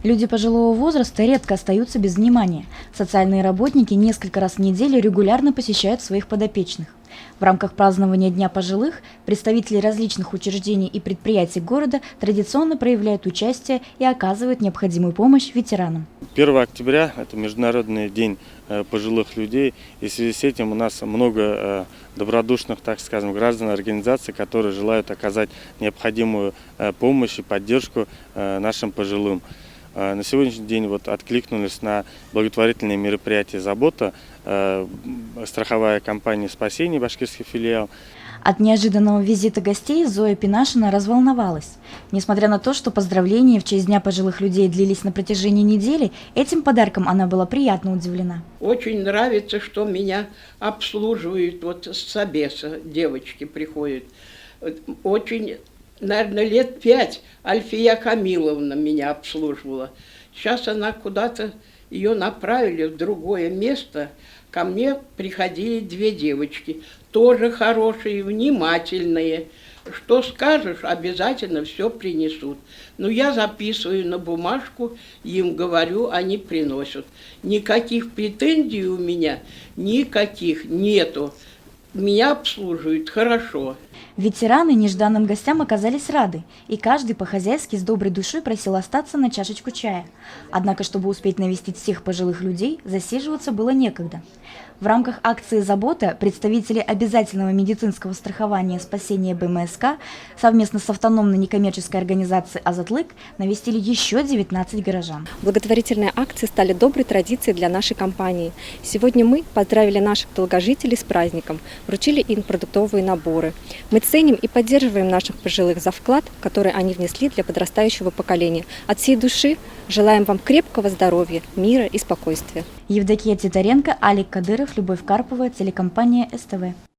Люди пожилого возраста редко остаются без внимания. Социальные работники несколько раз в неделю регулярно посещают своих подопечных. В рамках празднования Дня пожилых представители различных учреждений и предприятий города традиционно проявляют участие и оказывают необходимую помощь ветеранам. 1 октября – это Международный день пожилых людей, и в связи с этим у нас много добродушных, так скажем, граждан, организаций, которые желают оказать необходимую помощь и поддержку нашим пожилым. На сегодняшний день откликнулись на благотворительные мероприятия «Забота», страховая компания «Спасение», башкирский филиал. От неожиданного визита гостей Зоя Пинашина разволновалась. Несмотря на то, что поздравления в честь Дня пожилых людей длились на протяжении недели, этим подарком она была приятно удивлена. Очень нравится, что меня обслуживают, с собеса девочки приходят. Очень, наверное, лет 5 Альфия Камиловна меня обслуживала. Сейчас она куда-то, ее направили в другое место. Ко мне приходили 2 девочки, тоже хорошие, внимательные. Что скажешь, обязательно все принесут. Но я записываю на бумажку, им говорю, они приносят. Никаких претензий у меня, никаких нету. Меня обслуживают хорошо. Ветераны нежданным гостям оказались рады, и каждый по-хозяйски с доброй душой просил остаться на чашечку чая. Однако, чтобы успеть навестить всех пожилых людей, засиживаться было некогда. В рамках акции «Забота» представители обязательного медицинского страхования «Спасение БМСК» совместно с автономной некоммерческой организацией «Азатлык» навестили еще 19 горожан. Благотворительные акции стали доброй традицией для нашей компании. Сегодня мы поздравили наших долгожителей с праздником, вручили им продуктовые наборы. Мы ценим и поддерживаем наших пожилых за вклад, который они внесли для подрастающего поколения. От всей души желаем вам крепкого здоровья, мира и спокойствия. Евдокия Титаренко, Алик Кадыров, Любовь Карпова, телекомпания СТВ.